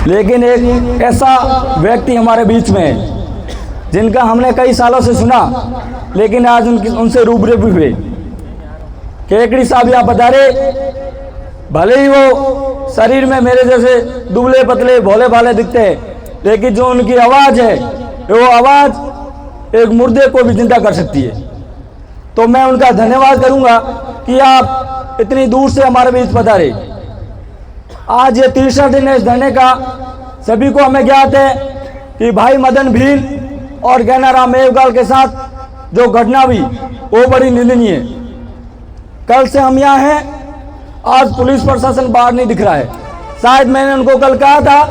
लेकिन एक ऐसा व्यक्ति हमारे बीच में है जिनका हमने कई सालों से सुना, लेकिन आज उनसे रूबरू भी हुए। केकड़ी साहब यहाँ पधारे, भले ही वो शरीर में मेरे जैसे दुबले पतले भोले भाले दिखते हैं, लेकिन जो उनकी आवाज़ है वो आवाज़ एक मुर्दे को भी जिंदा कर सकती है। तो मैं उनका धन्यवाद करूंगा कि आप इतनी दूर से हमारे बीच पधारे। आज ये तीसरा दिन है इस धरने का। सभी को हमें ज्ञात है कि भाई मदन भील और ज्ञानाराम मेघवाल के साथ जो घटना हुई वो बड़ी निंदनीय है। कल से हम यहाँ हैं, आज पुलिस प्रशासन बाहर नहीं दिख रहा है। शायद मैंने उनको कल कहा था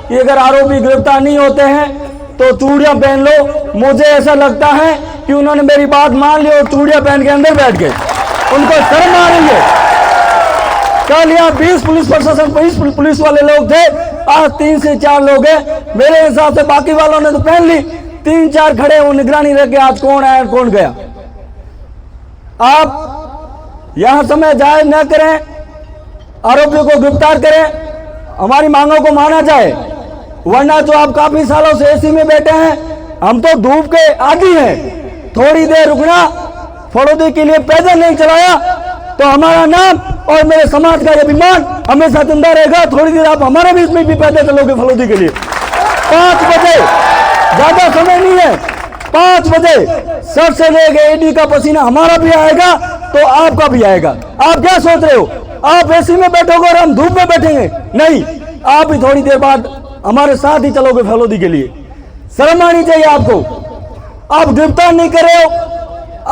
कि अगर आरोपी गिरफ्तार नहीं होते हैं तो चूड़ियाँ पहन लो। मुझे ऐसा लगता है कि उन्होंने मेरी बात मान ली और चूड़ियाँ पहन के अंदर बैठ गए। उनको शर्म आ रही है। कल यहाँ 20 पुलिस प्रशासन 20 पुलिस वाले लोग थे, आज 3 से 4 लोग हैं। मेरे हिसाब से बाकी वालों ने तो पहन ली, 3-4 खड़े वो निगरानी रख के आज कौन आया कौन गया। आप यहाँ समय जाए न करें, आरोपियों को गिरफ्तार करें, हमारी मांगों को माना जाए। वरना जो आप काफी सालों से एसी में बैठे हैं, हम तो धूप के आदी हैं। थोड़ी देर रुकना, फलोदी के लिए पैदल नहीं चलाया तो हमारा नाम और मेरे समाज का अभिमान हमेशा जिंदा रहेगा। थोड़ी देर आप हमारे बीच में भी पैदल चलोगे फलोदी के लिए। 5 बजे, ज्यादा समय नहीं है, 5 बजे सर से लेके एडी का पसीना हमारा भी आएगा तो आपका भी आएगा। आप क्या सोच रहे हो आप एसी में बैठोगे और हम धूप में बैठेंगे? नहीं, आप भी थोड़ी देर बाद हमारे साथ ही चलोगे फलोदी के लिए। शर्म आनी चाहिए आपको। आप गिरफ्तार नहीं कर रहे हो,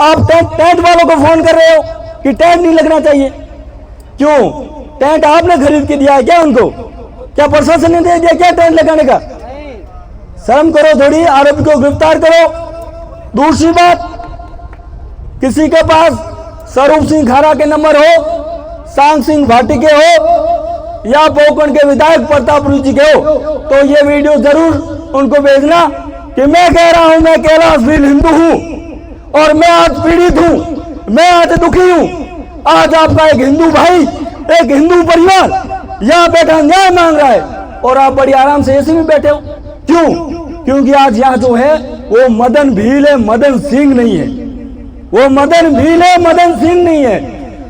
आप टेंट वालों को फोन कर रहे हो कि टेंट नहीं लगना चाहिए। क्यों? टेंट आपने खरीद के दिया है क्या उनको? क्या प्रशासन ने दे दिया क्या टेंट लगाने का? शर्म करो थोड़ी, आरोपी को गिरफ्तार करो। दूसरी बात, किसी के पास स्वरूप सिंह खारा के नंबर हो, सांग सिंह भाटी के हो या पोकरण के विधायक प्रताप रुचि के हो तो ये वीडियो जरूर उनको भेजना कि मैं कह रहा हूं, मैं कैलाश भील हिंदू हूं और मैं आज पीड़ित हूं, मैं आज दुखी हूं। आज आपका एक हिंदू भाई, एक हिंदू परिवार यहाँ बैठा न्याय मांग रहा है और आप बड़ी आराम से एसी में बैठे हो। क्यों? क्योंकि आज यहाँ जो है वो मदन भील है, मदन सिंह नहीं है। वो मदन भील है, मदन सिंह नहीं है।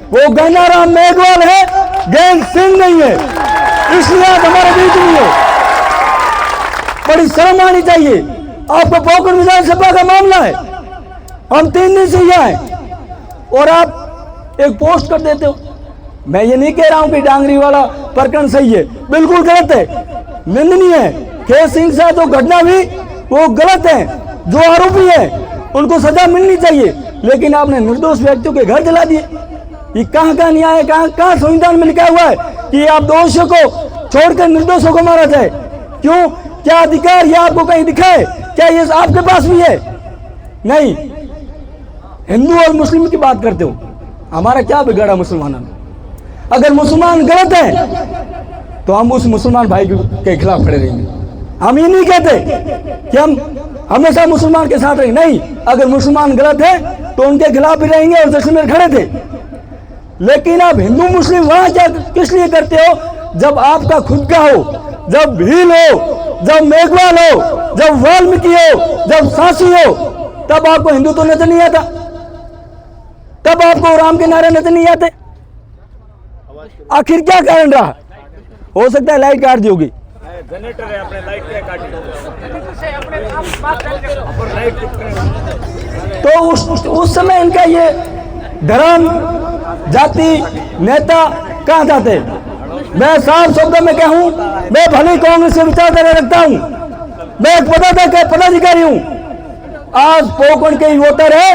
वो ज्ञानाराम मेघवाल है, ज्ञान सिंह नहीं है। इसलिए आज हमारे बीच में है। बड़ी शर्म आनी चाहिए। आपको पोकरण विधानसभा का मामला है, हम 3 दिन से यहाँ हैं और आप एक पोस्ट कर देते हो। मैं ये नहीं कह रहा हूं कि डांगरी वाला प्रकरण सही है, बिल्कुल गलत है, निंदनीय है। खेत सिंह से जो घटना हुई वो गलत है। जो आरोपी है उनको सजा मिलनी चाहिए, लेकिन आपने निर्दोष व्यक्तियों के घर जला दिए। ये कहाँ का न्याय है? कहाँ संविधान में लिखा हुआ है कि आप दोषियों को छोड़कर निर्दोषों को मारा जाए? क्यों? क्या अधिकार ये आपको कहीं दिखाए? क्या ये आपके पास भी है? नहीं। हिंदू और मुस्लिम की बात करते हो, हमारा क्या बिगाड़ा मुसलमानों ने? अगर मुसलमान गलत है तो हम उस मुसलमान भाई के खिलाफ खड़े रहेंगे। हम ये नहीं कहते कि हम हमेशा मुसलमान के साथ रहेंगे, नहीं। अगर मुसलमान गलत है तो उनके खिलाफ भी रहेंगे और जश्न खड़े थे। लेकिन आप हिंदू मुस्लिम वहां क्या किस लिए करते हो? जब आपका खुद का हो, जब भील हो, जब मेघवाल हो, जब वाल्मीकि हो, जब सांसी हो, तब आपको हिंदू तो नजर नहीं आता, तब आपको राम के नारे नजर नहीं आते। आखिर क्या कारण रहा? हो सकता है लाइट काट दी होगी। जनरेटर है अपने, लाइट क्या काटी तो उस समय इनका ये धर्म, जाति, नेता कहाँ जाते? मैं साफ शब्दों में कहूं, मैं भले कांग्रेस से विचारधारा रखता हूं, मैं एक पदाधिकारी हूं। आज पोकरण के ही वोटर है।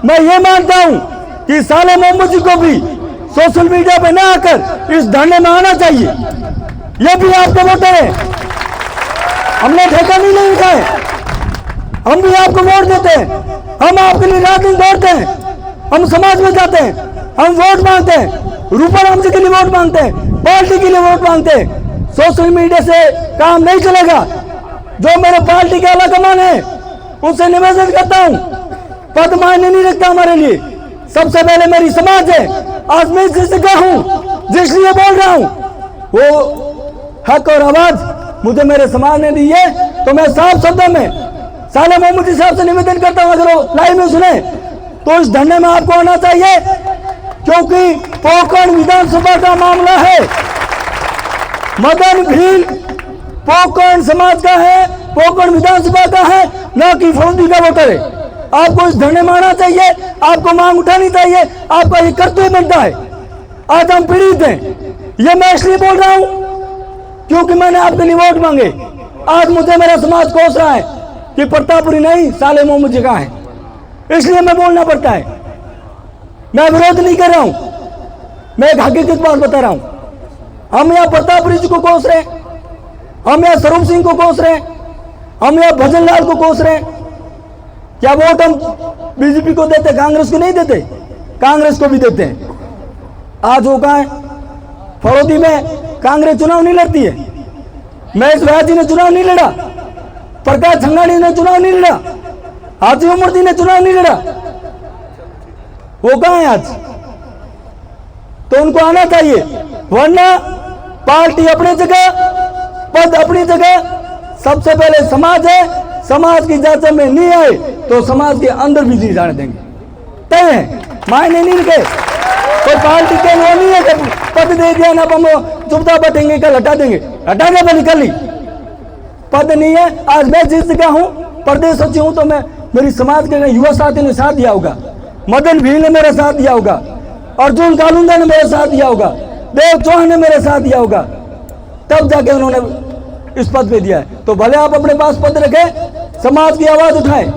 मैं ये मानता हूं कि साले मोहम्मद जी को भी सोशल मीडिया पे ना आकर इस धरने में आना चाहिए। ये भी आपके वोटर है, हमने ठेका नहीं लिखा है, हम भी आपको वोट देते हैं, हम आपके लिए रात दिन दौड़ते हैं, हम समाज में जाते हैं, हम वोट मांगते हैं, रूपा राम जी के लिए वोट मांगते हैं, पार्टी के लिए वोट मांगते हैं। सोशल मीडिया से काम नहीं चलेगा। जो मेरे पार्टी के आला कमान है उनसे निवेदन करता हूं, पद मायने नहीं रखता हमारे लिए। सबसे पहले मेरी समाज है। आज मैं जिस जगह हूं, जिस लिए बोल रहा हूं, वो हक और आवाज मुझे मेरे समाज ने दी है, तो मैं साफ शब्दों में साले मोहम्मदी साहब से निवेदन करता हूं, अगर वो लाइव में सुने तो इस धरने में आपको आना चाहिए, क्योंकि पोकरण विधानसभा का मामला है। मदन भील पोकरण समाज का है, पोकरण विधानसभा का है, न कि फौजी का वोटर है। आपको इस धरने में आना चाहिए, आपको मांग उठानी चाहिए, आपका ये कर्तव्य बनता है। आज हम पीड़ित हैं, ये मैं इसलिए बोल रहा हूं क्योंकि मैंने आपके लिए वोट मांगे। आज मुझे मेरा समाज कोस रहा है कि प्रतापपुरी नहीं साले मोहम्मद जी का है, इसलिए मैं बोलना पड़ता है। मैं विरोध नहीं कर रहा हूं, मैं एक हकीकत बात बता रहा हूं। हम यहाँ प्रतापपुरी जी को कोस रहे हैं, हम यहाँ स्वरूप सिंह को कोस रहे हैं, हम यहाँ भजन लाल को कोस रहे हैं। क्या वोट हम बीजेपी को देते, कांग्रेस को नहीं देते? कांग्रेस को भी देते हैं। आज वो कहा है फरोदी में कांग्रेस चुनाव नहीं लड़ती है, महेश व्यास ने चुनाव नहीं लड़ा, प्रकाश झंगाड़ी ने चुनाव नहीं लड़ा, हाजी उमरदी ने चुनाव नहीं लड़ा, वो कहां है आज? तो उनको आना चाहिए, वरना पार्टी अपनी जगह, पद अपनी जगह। सबसे पहले समाज है, समाज की जांच में नहीं आए तो समाज के अंदर भी नहीं जाने देंगे। तय है, मायने नहीं रखे। कोई पार्टी के वो नहीं है कि पद दे दिया ना हम चुपचाप बैठेंगे, कल हटा देंगे, हटा दे बनी कल ही। पद नहीं है। आज मैं जिस जगह हूं, प्रदेश सचिव हूं, तो मैं मेरी समाज के युवा साथी ने साथ दिया होगा, मदन भील ने मेरा साथ दिया होगा, अर्जुन कालूंदा ने मेरा साथ दिया होगा, देव चौहान ने मेरा साथ दिया होगा, तब जाके उन्होंने इस पद पे दिया है। तो भले आप अपने पास पद रखें, समाज की आवाज उठाएं।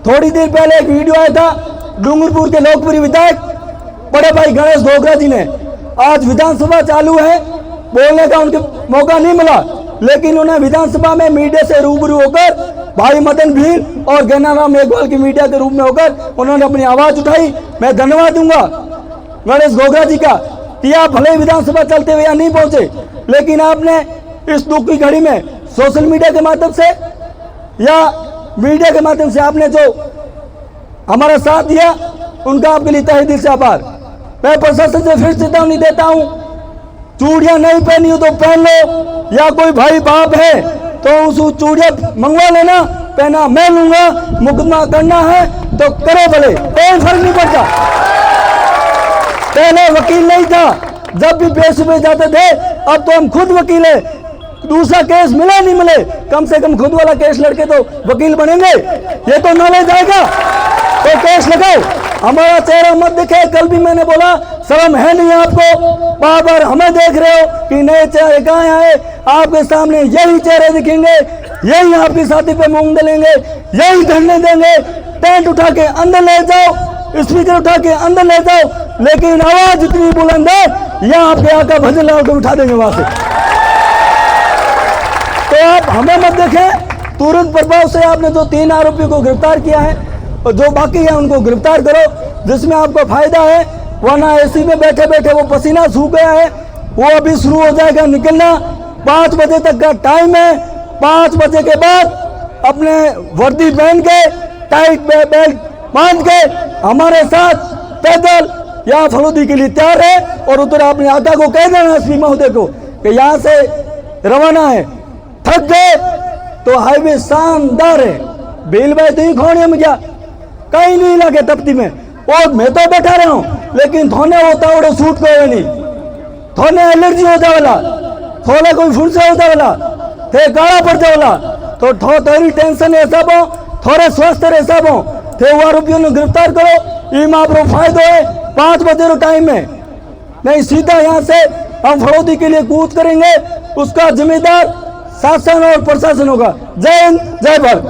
थोड़ी देर पहले एक वीडियो आया था, डूंगरपुर के लोकप्रिय विधायक बड़े भाई गणेश घोगरा जी ने, आज विधानसभा चालू है, बोलने का उनके मौका नहीं मिला, लेकिन उन्हें विधानसभा में मीडिया से रूबरू होकर भाई मदन भील और गन्नाराम मेघवाल की मीडिया के रूप में होकर उन्होंने अपनी आवाज उठाई। मैं धन्यवाद दूंगा गणेश घोगरा जी का कि आप भले विधानसभा चलते हुए यहाँ नहीं पहुंचे, लेकिन आपने इस दुख की घड़ी में सोशल मीडिया के माध्यम से या मीडिया के माध्यम से आपने जो हमारा साथ दिया, उनका आपके लिए तहे दिल से आभार। मैं प्रशासन से फिर चेतावनी देता हूं, चूड़ियां नहीं पहनी हो तो पहन लो, या कोई भाई बाप है तो उस चूड़ियां मंगवा लेना, पहना मैं लूंगा। मुकदमा करना है तो करो भले, कोई फर्क नहीं पड़ता। पहले वकील नहीं था, जब भी पेश में जाते थे, अब तो हम खुद वकील है। दूसरा केस मिले नहीं मिले, कम से कम खुद वाला केस लड़के तो वकील बनेंगे। ये तो नॉलेज आएगा तो केस लगाओ, हमारा चेहरा मत दिखे। कल भी मैंने बोला, शर्म है नहीं आपको? बार बार हमें देख रहे हो कि नए चेहरे कहाँ आए? आपके सामने यही चेहरे दिखेंगे, यही आपकी छाती पे मूंग डलेंगे, यही धरने देंगे। टेंट उठा के अंदर ले जाओ, स्पीकर उठा के अंदर ले जाओ, लेकिन आवाज इतनी बुलंद है, यहाँ आपके आका भजन लाल को उठा देंगे वहां से। तो आप हमें मत देखें, तुरंत प्रभाव से आपने जो 3 आरोपियों को गिरफ्तार किया है और जो बाकी है उनको गिरफ्तार करो, जिसमें आपको फायदा है। वरना एसी में बैठे बैठे वो पसीना सूख गया है, वो अभी शुरू हो जाएगा निकलना। 5 बजे तक का टाइम है, 5 बजे के बाद अपने वर्दी पहन के, टाइट बेल्ट बांध के हमारे साथ पैदल यहाँ फलोदी के लिए तैयार है। और उधर अपने आका को कह देना, एसपी महोदय को, कि यहाँ से रवाना है। थक गए तो हाईवे शानदार है, बेल भाई तो ही खोने में गया, कहीं नहीं लगे तपती में। और मैं तो बैठा रहा हूं, लेकिन थोने होता ओडे सूट को नहीं, थोने एलर्जी होता वाला, थोड़े कोई फुंसे होता वाला, थे काला पड़ जावला, तो थोड़ी टेंशन है सब, थोड़े स्वस्थ रहे सब थे। वो आरोपियों ने गिरफ्तार करो, ये आप फायदो है। 5 बजे रो टाइम में नहीं, सीधा यहाँ से हम फड़ौती के लिए कूच करेंगे, उसका जिम्मेदार शासन और प्रशासन होगा। जय हिंद, जय भारत।